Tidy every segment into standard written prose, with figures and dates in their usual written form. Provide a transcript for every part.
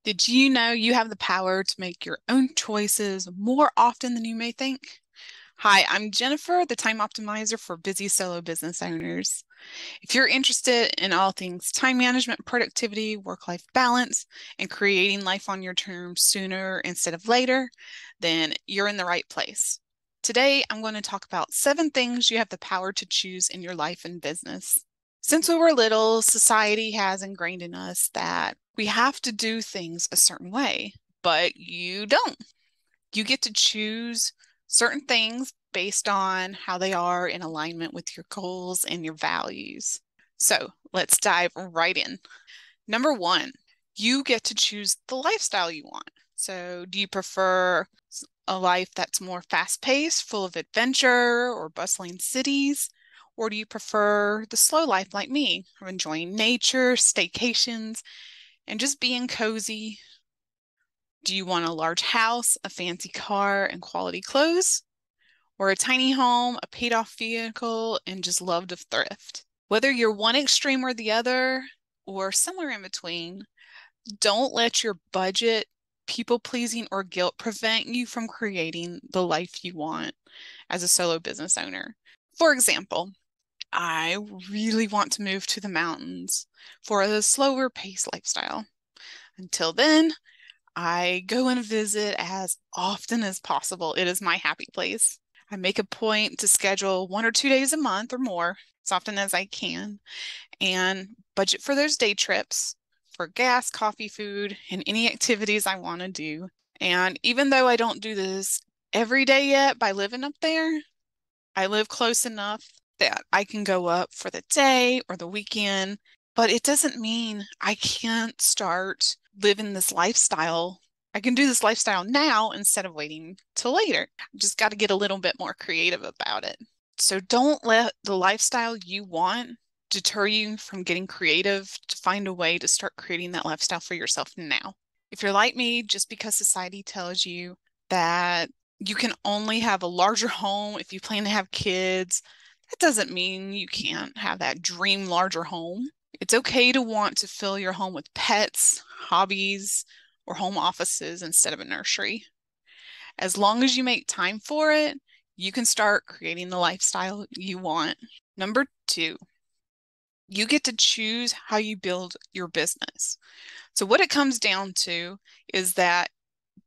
Did you know you have the power to make your own choices more often than you may think? Hi, I'm Jennifer, the time optimizer for busy solo business owners. If you're interested in all things time management, productivity, work-life balance, and creating life on your terms sooner instead of later, then you're in the right place. Today, I'm going to talk about 7 things you have the power to choose in your life and business. Since we were little, society has ingrained in us that we have to do things a certain way, but you don't. You get to choose certain things based on how they are in alignment with your goals and your values. So let's dive right in. Number 1, you get to choose the lifestyle you want. So do you prefer a life that's more fast-paced, full of adventure or bustling cities? Or do you prefer the slow life like me, of enjoying nature, staycations, and just being cozy? Do you want a large house, a fancy car, and quality clothes? Or a tiny home, a paid-off vehicle, and just love to thrift? Whether you're one extreme or the other, or somewhere in between, don't let your budget, people-pleasing, or guilt prevent you from creating the life you want as a solo business owner. For example, I really want to move to the mountains for a slower pace lifestyle. Until then, I go and visit as often as possible. It is my happy place. I make a point to schedule 1 or 2 days a month or more, as often as I can, and budget for those day trips for gas, coffee, food, and any activities I want to do. And even though I don't do this every day yet by living up there, I live close enough that I can go up for the day or the weekend, but it doesn't mean I can't start living this lifestyle. I can do this lifestyle now instead of waiting till later. I just got to get a little bit more creative about it. So don't let the lifestyle you want deter you from getting creative to find a way to start creating that lifestyle for yourself now. If you're like me, just because society tells you that you can only have a larger home if you plan to have kids, that doesn't mean you can't have that dream larger home. It's okay to want to fill your home with pets, hobbies, or home offices instead of a nursery. As long as you make time for it, you can start creating the lifestyle you want. Number 2, you get to choose how you build your business. So what it comes down to is that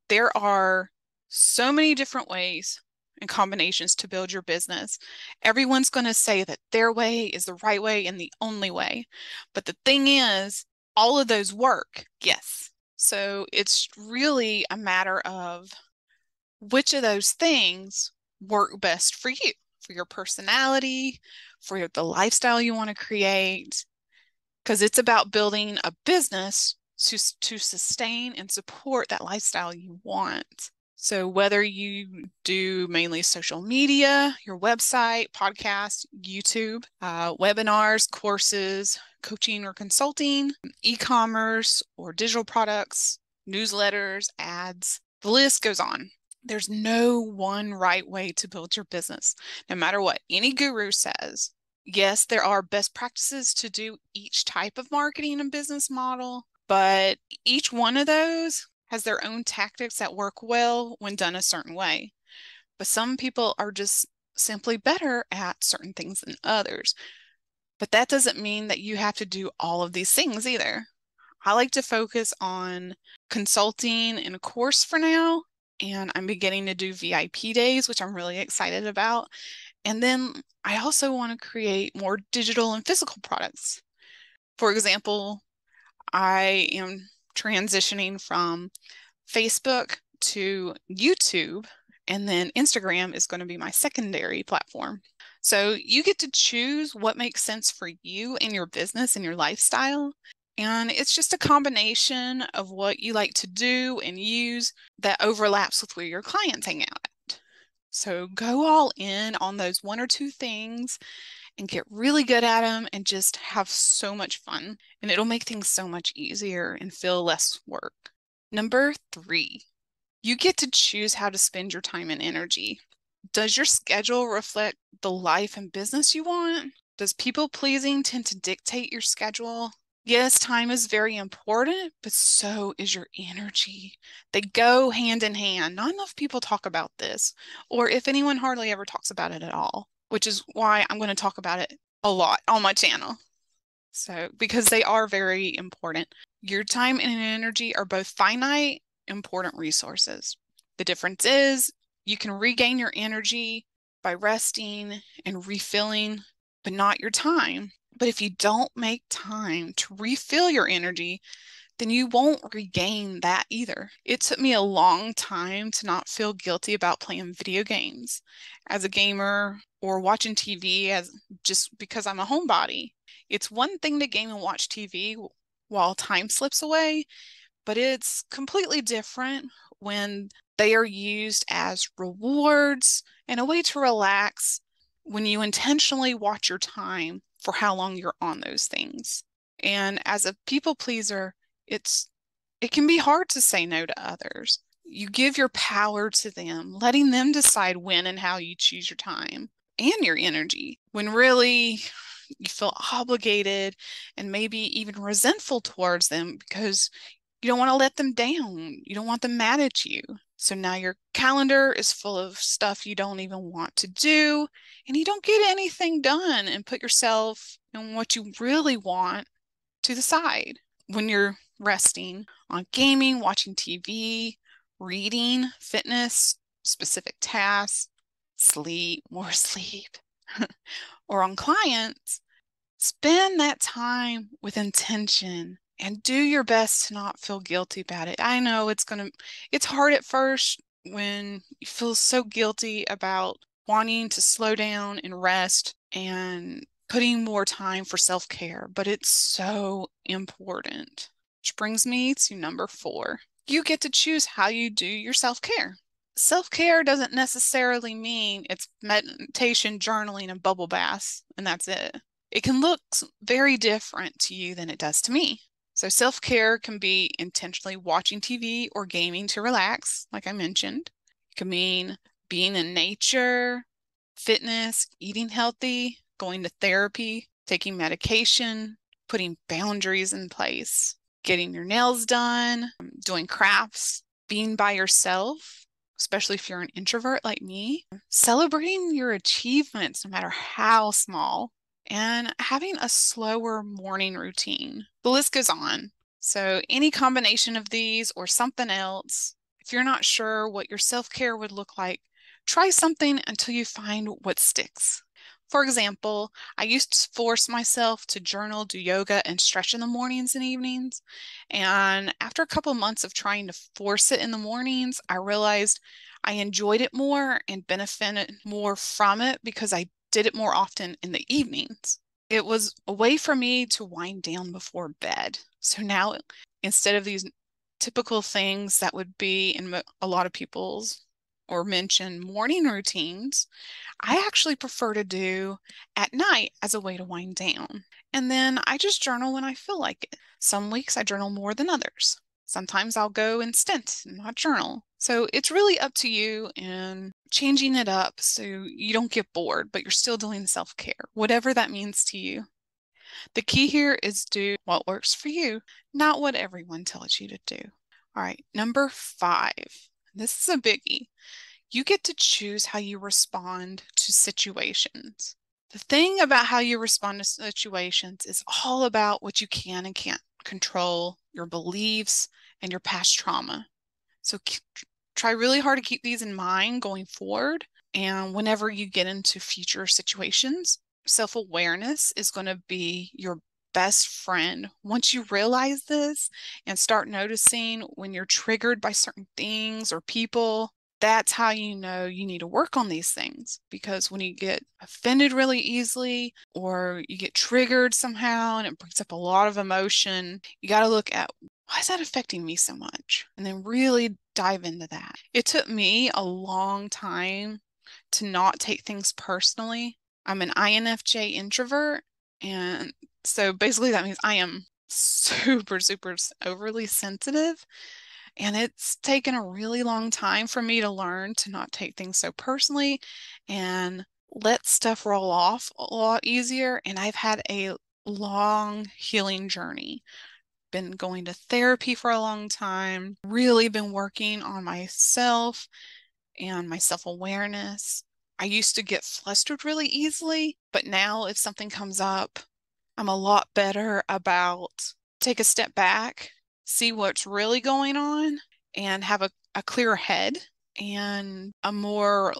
there are so many different ways and combinations to build your business. Everyone's going to say that their way is the right way and the only way. But the thing is, all of those work, yes. So it's really a matter of which of those things work best for you, for your personality, for the lifestyle you want to create, because it's about building a business to sustain and support that lifestyle you want. So whether you do mainly social media, your website, podcast, YouTube, webinars, courses, coaching or consulting, e-commerce or digital products, newsletters, ads, the list goes on. There's no one right way to build your business, no matter what any guru says. Yes, there are best practices to do each type of marketing and business model, but each one of those has their own tactics that work well when done a certain way. But some people are just simply better at certain things than others. But that doesn't mean that you have to do all of these things either. I like to focus on consulting and a course for now, and I'm beginning to do VIP days, which I'm really excited about. And then I also want to create more digital and physical products. For example, I am transitioning from Facebook to YouTube, and then Instagram is going to be my secondary platform. So you get to choose what makes sense for you and your business and your lifestyle. And it's just a combination of what you like to do and use that overlaps with where your clients hang out at. So go all in on those 1 or 2 things and get really good at them and just have so much fun. And it'll make things so much easier and feel less work. Number 3, you get to choose how to spend your time and energy. Does your schedule reflect the life and business you want? Does people pleasing tend to dictate your schedule? Yes, time is very important, but so is your energy. They go hand in hand. Not enough people talk about this, or if anyone hardly ever talks about it at all, which is why I'm going to talk about it a lot on my channel. So, because they are very important. Your time and energy are both finite, important resources. The difference is you can regain your energy by resting and refilling, but not your time. But if you don't make time to refill your energy, then you won't regain that either. It took me a long time to not feel guilty about playing video games as a gamer or watching TV as just because I'm a homebody. It's one thing to game and watch TV while time slips away, but it's completely different when they are used as rewards and a way to relax when you intentionally watch your time for how long you're on those things. And as a people pleaser, it's it can be hard to say no to others. You give your power to them, letting them decide when and how you choose your time and your energy, when really you feel obligated and maybe even resentful towards them because you don't want to let them down. You don't want them mad at you. So now your calendar is full of stuff you don't even want to do, and you don't get anything done and put yourself and what you really want to the side. When you're resting on gaming, watching TV, reading, fitness, specific tasks, sleep, more sleep, or on clients, spend that time with intention and do your best to not feel guilty about it. I know it's hard at first when you feel so guilty about wanting to slow down and rest and putting more time for self-care, but it's so important. Which brings me to number 4. You get to choose how you do your self-care. Self-care doesn't necessarily mean it's meditation, journaling, and bubble baths, and that's it. It can look very different to you than it does to me. So self-care can be intentionally watching TV or gaming to relax, like I mentioned. It can mean being in nature, fitness, eating healthy, going to therapy, taking medication, putting boundaries in place, getting your nails done, doing crafts, being by yourself, especially if you're an introvert like me, celebrating your achievements, no matter how small, and having a slower morning routine. The list goes on. So, any combination of these or something else, if you're not sure what your self-care would look like, try something until you find what sticks. For example, I used to force myself to journal, do yoga, and stretch in the mornings and evenings. And after a couple months of trying to force it in the mornings, I realized I enjoyed it more and benefited more from it because I did it more often in the evenings. It was a way for me to wind down before bed. So now, instead of these typical things that would be in a lot of people's or mention morning routines, I actually prefer to do at night as a way to wind down. And then I just journal when I feel like it. Some weeks I journal more than others. Sometimes I'll go and stint and not journal. So it's really up to you and changing it up so you don't get bored, but you're still doing self-care, whatever that means to you. The key here is do what works for you, not what everyone tells you to do. All right, number 5. This is a biggie. You get to choose how you respond to situations. The thing about how you respond to situations is all about what you can and can't control, your beliefs, and your past trauma. So try really hard to keep these in mind going forward. And whenever you get into future situations, self-awareness is going to be your best friend. Once you realize this and start noticing when you're triggered by certain things or people, that's how you know you need to work on these things. Because when you get offended really easily or you get triggered somehow and it brings up a lot of emotion, you got to look at why is that affecting me so much? And then really dive into that. It took me a long time to not take things personally. I'm an INFJ introvert, and so basically that means I am super, super overly sensitive. And it's taken a really long time for me to learn to not take things so personally and let stuff roll off a lot easier. And I've had a long healing journey. Been going to therapy for a long time, really been working on myself and my self-awareness. I used to get flustered really easily, but now if something comes up, I'm a lot better about take a step back, see what's really going on, and have a clearer head and a more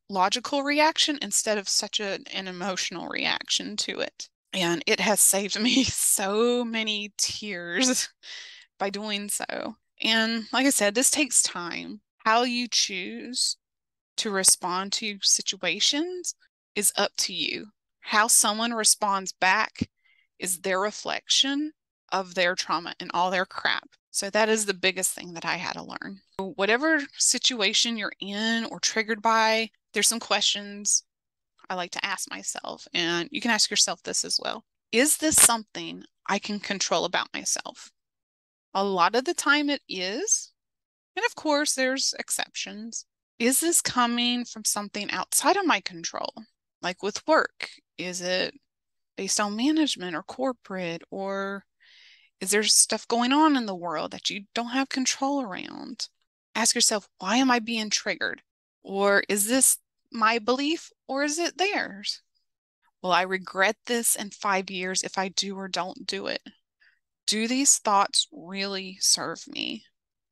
logical reaction instead of such an emotional reaction to it. And it has saved me so many tears by doing so. And like I said, this takes time. How you choose to respond to situations is up to you. How someone responds back is their reflection of their trauma and all their crap. So that is the biggest thing that I had to learn. Whatever situation you're in or triggered by, there's some questions I like to ask myself, and you can ask yourself this as well. Is this something I can control about myself? A lot of the time it is, and of course there's exceptions. Is this coming from something outside of my control? Like with work, is it based on management or corporate, or is there stuff going on in the world that you don't have control around? Ask yourself, why am I being triggered? Or is this my belief or is it theirs? Will I regret this in 5 years if I do or don't do it? Do these thoughts really serve me?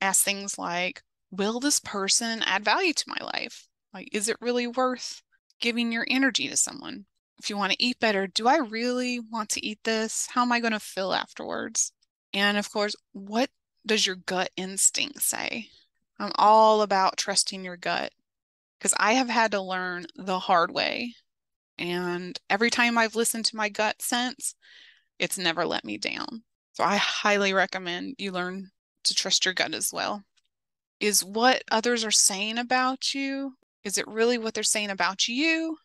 Ask things like, will this person add value to my life? Like, is it really worth giving your energy to someone? If you want to eat better, do I really want to eat this? How am I going to feel afterwards? And of course, what does your gut instinct say? I'm all about trusting your gut because I have had to learn the hard way. And every time I've listened to my gut sense, it's never let me down. So I highly recommend you learn to trust your gut as well. Is what others are saying about you, is it really what they're saying about you?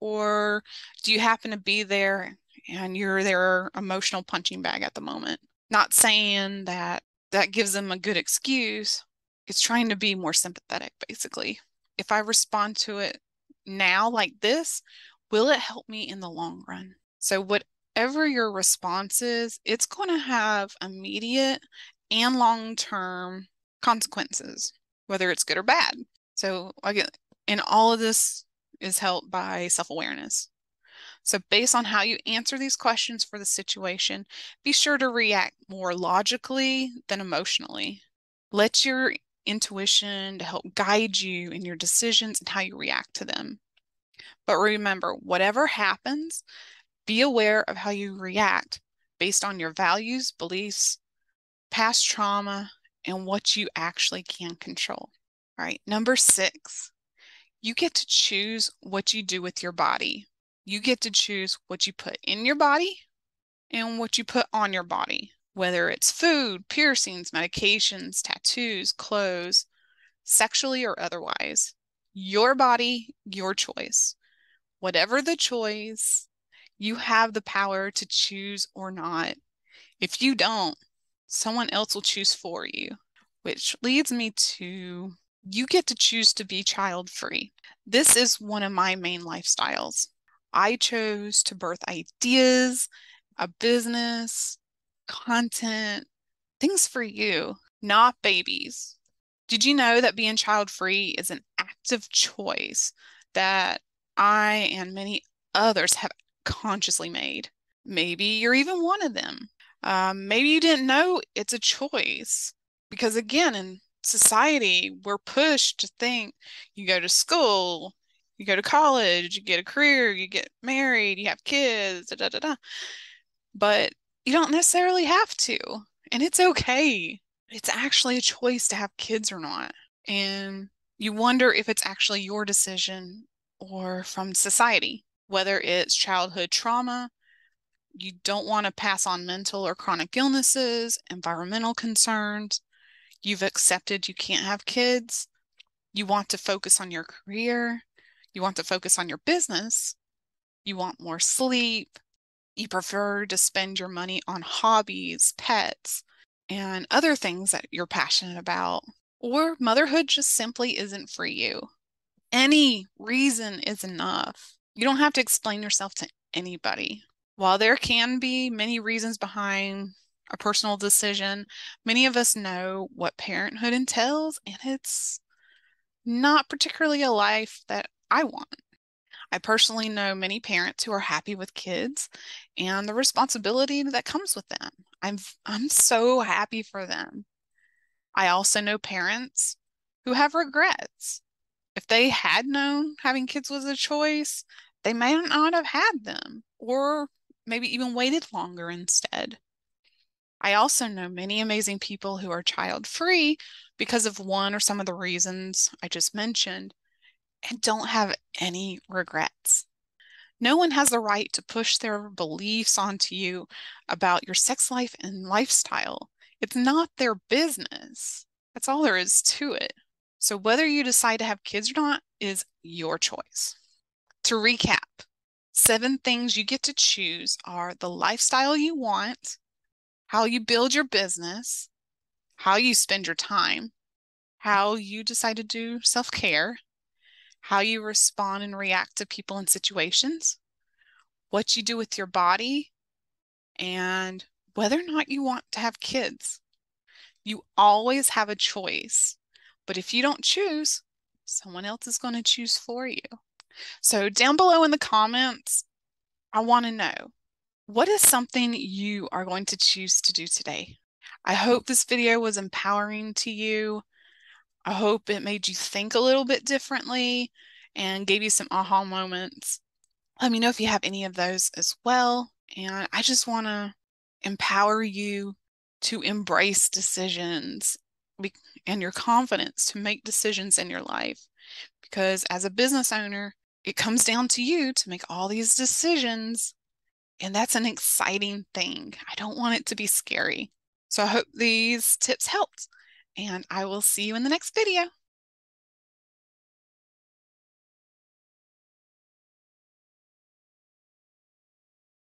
Or do you happen to be there and you're their emotional punching bag at the moment? Not saying that that gives them a good excuse. It's trying to be more sympathetic, basically. If I respond to it now like this, will it help me in the long run? So whatever your response is, it's going to have immediate and long-term consequences, whether it's good or bad. So again, and all of this is helped by self-awareness. So based on how you answer these questions for the situation, be sure to react more logically than emotionally. Let your intuition to help guide you in your decisions and how you react to them. But remember, whatever happens, be aware of how you react based on your values, beliefs, past trauma, and what you actually can control. All right, number 6, you get to choose what you do with your body. You get to choose what you put in your body and what you put on your body, whether it's food, piercings, medications, tattoos, clothes, sexually or otherwise. Your body, your choice. Whatever the choice, you have the power to choose or not. If you don't, someone else will choose for you, which leads me to you get to choose to be child-free. This is one of my main lifestyles. I chose to birth ideas, a business, content, things for you, not babies. Did you know that being child-free is an active choice that I and many others have consciously made? Maybe you're even one of them. Maybe you didn't know it's a choice because, again, in society, we're pushed to think you go to school, you go to college, you get a career, you get married, you have kids, da da da da. But you don't necessarily have to, and it's okay. It's actually a choice to have kids or not. And you wonder if it's actually your decision or from society, whether it's childhood trauma, you don't want to pass on mental or chronic illnesses, environmental concerns, you've accepted you can't have kids, you want to focus on your career, you want to focus on your business, you want more sleep, you prefer to spend your money on hobbies, pets, and other things that you're passionate about, or motherhood just simply isn't for you. Any reason is enough. You don't have to explain yourself to anybody. While there can be many reasons behind a personal decision, many of us know what parenthood entails, and it's not particularly a life that I want. I personally know many parents who are happy with kids and the responsibility that comes with them. I'm so happy for them. I also know parents who have regrets. If they had known having kids was a choice, they may not have had them, or maybe even waited longer instead. I also know many amazing people who are child-free because of one or some of the reasons I just mentioned and don't have any regrets. No one has the right to push their beliefs onto you about your sex life and lifestyle. It's not their business. That's all there is to it. So whether you decide to have kids or not is your choice. To recap, 7 things you get to choose are the lifestyle you want, how you build your business, how you spend your time, how you decide to do self-care, how you respond and react to people and situations, what you do with your body, and whether or not you want to have kids. You always have a choice, but if you don't choose, someone else is going to choose for you. So down below in the comments, I want to know, what is something you are going to choose to do today? I hope this video was empowering to you. I hope it made you think a little bit differently and gave you some aha moments. Let me know if you have any of those as well. And I just want to empower you to embrace decisions and your confidence to make decisions in your life. Because as a business owner, it comes down to you to make all these decisions. And that's an exciting thing. I don't want it to be scary. So I hope these tips helped. And I will see you in the next video.